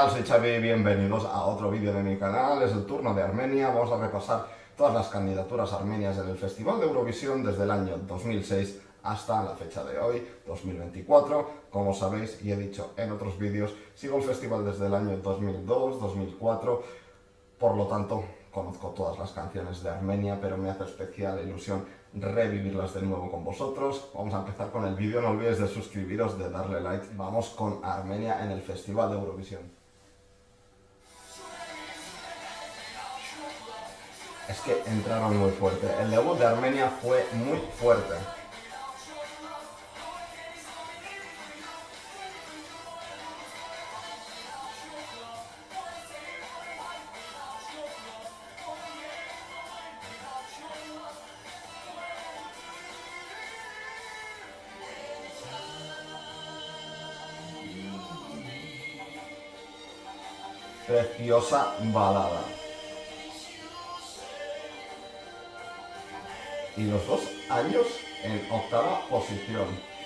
tal? Soy Xavi, bienvenidos a otro vídeo de mi canal. Es el turno de Armenia. Vamos a repasar todas las candidaturas armenias en el Festival de Eurovisión desde el año 2006 hasta la fecha de hoy, 2024. Como sabéis y he dicho en otros vídeos, sigo el festival desde el año 2002, 2004, por lo tanto conozco todas las canciones de Armenia, pero me hace especial ilusión revivirlas de nuevo con vosotros. Vamos a empezar con el vídeo, no olvidéis de suscribiros, de darle like. Vamos con Armenia en el Festival de Eurovisión. Es que entraron muy fuerte, el debut de Armenia fue muy fuerte. Preciosa balada. Y los 2 años en octava posición.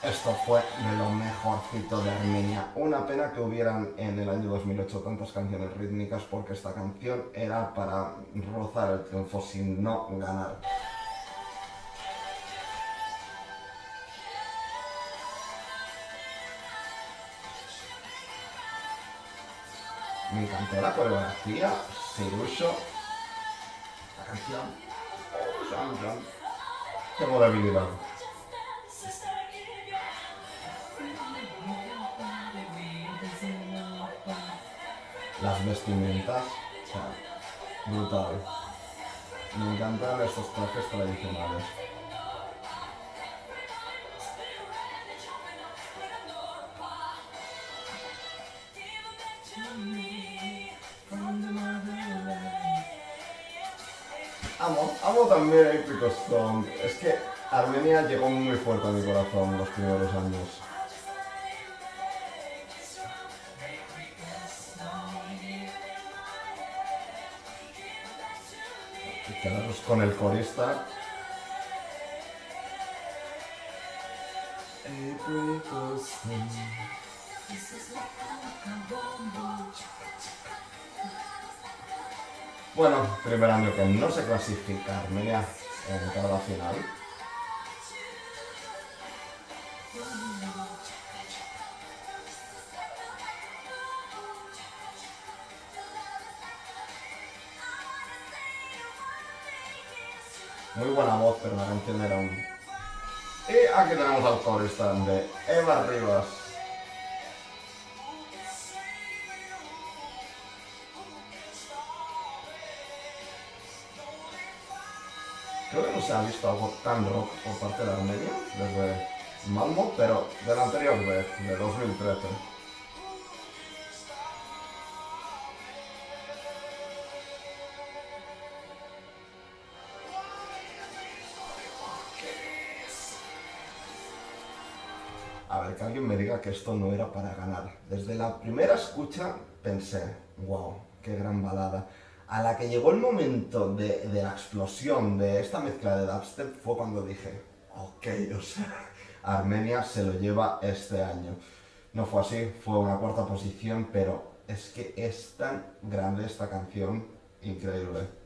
Esto fue de lo mejorcito de Armenia. Una pena que hubieran en el año 2008 tantas canciones rítmicas, porque esta canción era para rozar el triunfo sin no ganar. Me encantó la coreografía, Sirusho, la canción. Tengo debilidad. Las vestimentas, o sea, brutal. Me encantan estos trajes tradicionales. Amo también Épico Strong. Es que Armenia llegó muy fuerte a mi corazón los primeros años. Y quedaros con el corista. Épico Strong. Bueno, primer año que no se clasifica Armenia en cada final. Muy buena voz, pero la canción era un... Y aquí tenemos al corista de Eva Rivas. Creo que no se ha visto algo tan rock por parte de Armenia desde Malmo, pero de la anterior vez, de 2013. A ver, que alguien me diga que esto no era para ganar. Desde la primera escucha pensé, wow, qué gran balada. A la que llegó el momento de la explosión de esta mezcla de dubstep fue cuando dije, ok, o sea, Armenia se lo lleva este año. No fue así, fue una cuarta posición, pero es que es tan grande esta canción, increíble.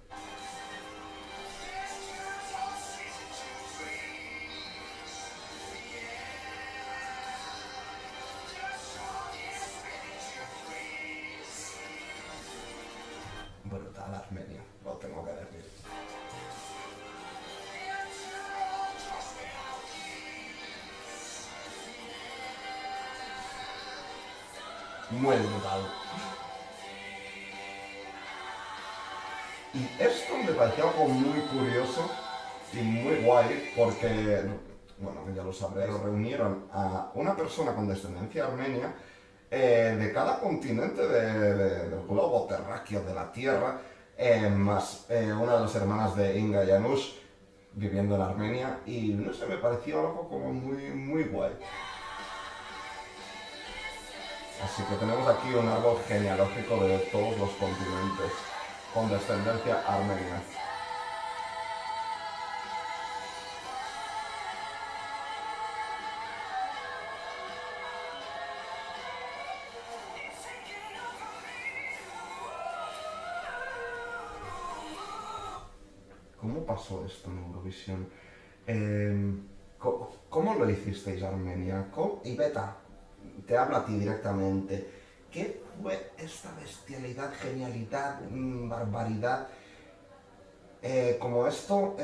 Brutal Armenia, lo tengo que decir. Muy brutal. Y esto me pareció algo muy curioso y muy guay porque, bueno, ya lo sabréis, reunieron a una persona con descendencia armenia de cada continente del globo terráqueo, de la Tierra, más una de las hermanas de Inga y Anush viviendo en Armenia, y no sé, me pareció algo como muy, muy guay. Así que tenemos aquí un árbol genealógico de todos los continentes, con descendencia armenia. ¿Cómo pasó esto en Eurovisión? ¿Cómo lo hicisteis, Armenia? Y Beta, te hablo a ti directamente. ¿Qué fue esta bestialidad, genialidad, barbaridad? Como esto,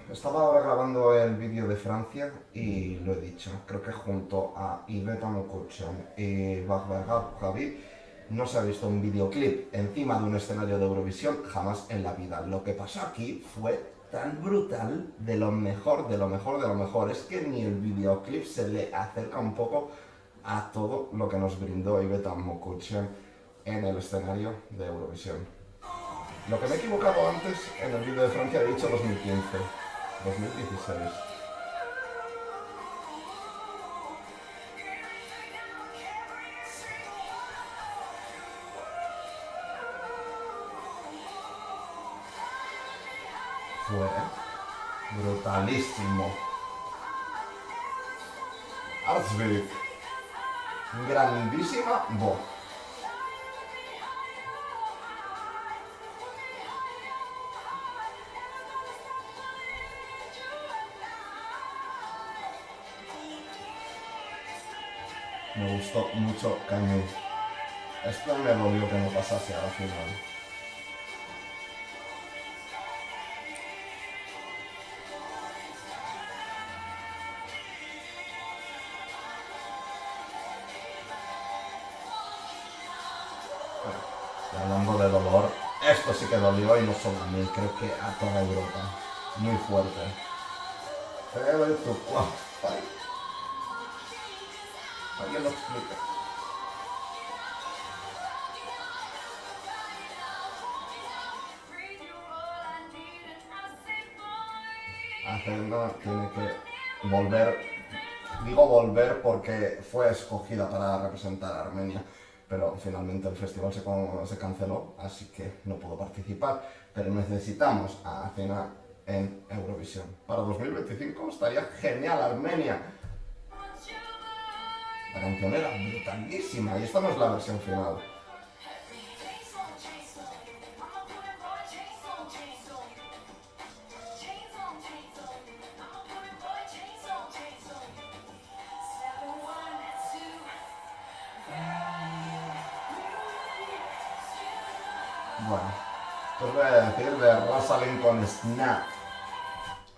estaba ahora grabando el vídeo de Francia y lo he dicho, creo que junto a Iveta Mokuchan y Baghbagab Javi no se ha visto un videoclip encima de un escenario de Eurovisión jamás en la vida. Lo que pasó aquí fue tan brutal, de lo mejor, de lo mejor, de lo mejor. Es que ni el videoclip se le acerca un poco a todo lo que nos brindó Iveta Mokuchan en el escenario de Eurovisión. Lo que me he equivocado antes en el vídeo de Francia he dicho 2015, 2016. Fue brutalísimo. Arzvik, grandísima voz. Me gustó mucho Cañón. Esto me dolió que no pasase a la final. Y hablando de dolor, esto sí que dolió y no solo a mí, creo que a toda Europa. Muy fuerte. Pero tu cuerpo. Alguien lo explica. Athena tiene que volver, digo volver porque fue escogida para representar a Armenia, pero finalmente el festival se canceló, así que no pudo participar, pero necesitamos a Athena en Eurovisión. Para 2025 estaría genial Armenia. La canción era brutalísima y esta no es la versión final. Bueno, os voy a decir de Rosalind con Snap.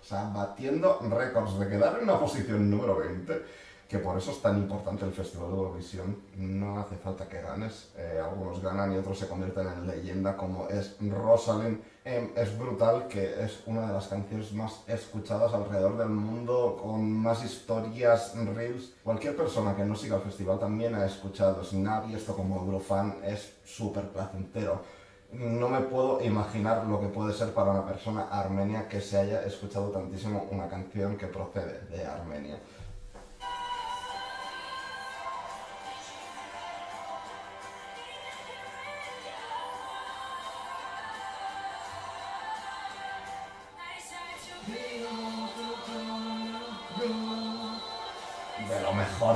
O sea, batiendo récords de quedar en una posición número 20, que por eso es tan importante el Festival de Eurovisión. No hace falta que ganes, algunos ganan y otros se convierten en leyenda, como es Rosalind. Es brutal, que es una de las canciones más escuchadas alrededor del mundo, con más historias, reels. Cualquier persona que no siga el festival también ha escuchado Snap, y esto como Eurofan es súper placentero. No me puedo imaginar lo que puede ser para una persona armenia que se haya escuchado tantísimo una canción que procede de Armenia.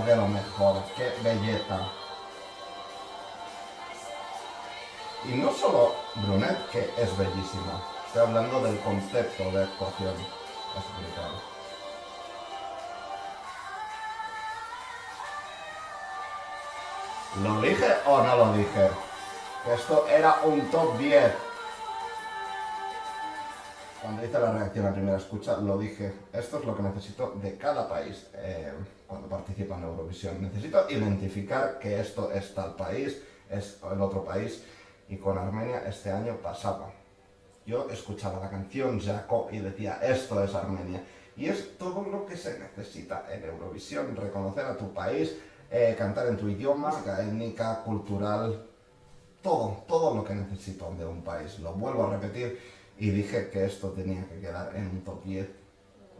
De lo mejor, qué belleza. Y no solo Brunet, que es bellísima, estoy hablando del concepto de actuación. Es brutal. ¿Lo dije o no lo dije? Que esto era un top 10. Cuando hice la reacción a primera escucha, lo dije. Esto es lo que necesito de cada país cuando participa en Eurovisión. Necesito identificar que esto es tal país, es el otro país. Y con Armenia este año pasaba. Yo escuchaba la canción Jaco y decía, esto es Armenia. Y es todo lo que se necesita en Eurovisión. Reconocer a tu país, cantar en tu idioma, étnica, cultural, todo lo que necesito de un país. Lo vuelvo a repetir. Y dije que esto tenía que quedar en un top 10.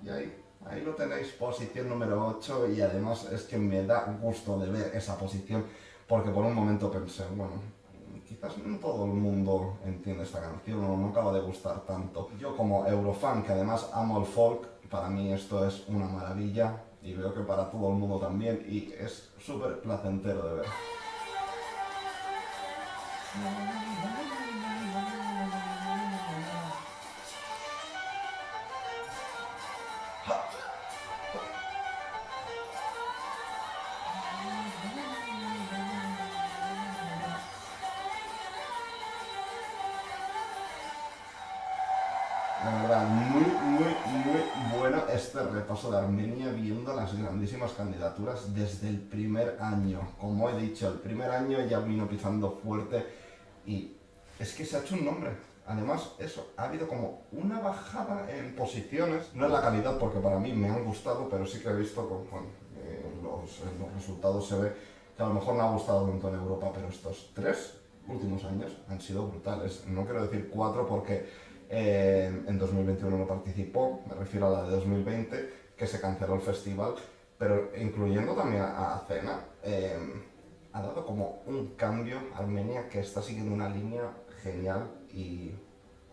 Y ahí lo tenéis, posición número 8. Y además es que me da gusto de ver esa posición, porque por un momento pensé, bueno, quizás no todo el mundo entiende esta canción o no acaba de gustar tanto. Yo como eurofan, que además amo el folk, para mí esto es una maravilla y veo que para todo el mundo también y es súper placentero de ver. La verdad, muy bueno este repaso de Armenia viendo las grandísimas candidaturas desde el primer año. Como he dicho, el primer año ya vino pisando fuerte y es que se ha hecho un nombre. Además, eso, ha habido como una bajada en posiciones. No en la calidad, porque para mí me han gustado, pero sí que he visto que bueno, los resultados se ve que a lo mejor no ha gustado tanto en Europa, pero estos 3 últimos años han sido brutales. No quiero decir 4 porque en 2021 no participó, me refiero a la de 2020, que se canceló el festival, pero incluyendo también a Cena, ha dado como un cambio a Armenia que está siguiendo una línea genial y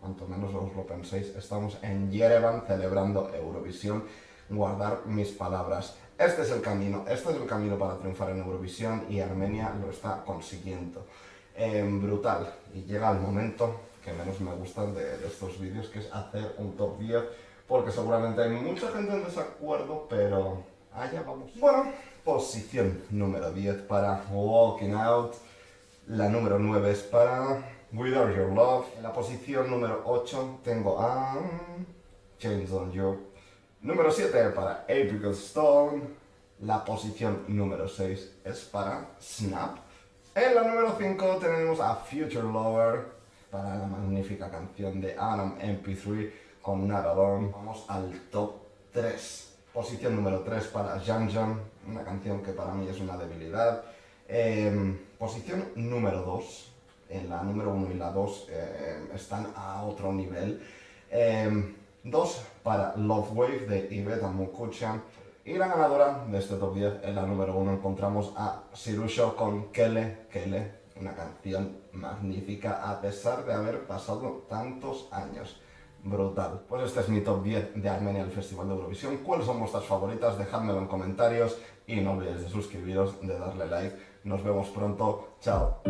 cuanto menos os lo penséis, estamos en Yerevan celebrando Eurovisión. Guardar mis palabras. Este es el camino para triunfar en Eurovisión y Armenia lo está consiguiendo. Brutal. Y llega el momento que menos me gustan de estos vídeos, que es hacer un top 10, porque seguramente hay mucha gente en desacuerdo, pero allá vamos. Bueno, posición número 10 para Walking Out, la número 9 es para Without Your Love, en la posición número 8 tengo a Chains on You, número 7 para Apricot Stone, la posición número 6 es para Snap, en la número 5 tenemos a Future Lover, para la magnífica canción de Adam MP3 con Not Alone. Vamos al top 3. Posición número 3 para Jang Jang, una canción que para mí es una debilidad. Posición número 2. En la número 1 y la 2 están a otro nivel. 2 para Love Wave de Yvette Mukuchan. Y la ganadora de este top 10, en la número 1 encontramos a Sirusho con Kele Kele. Una canción magnífica a pesar de haber pasado tantos años. Brutal. Pues este es mi top 10 de Armenia, el Festival de Eurovisión. ¿Cuáles son vuestras favoritas? Dejádmelo en comentarios y no olvidéis de suscribiros, de darle like. Nos vemos pronto. Chao.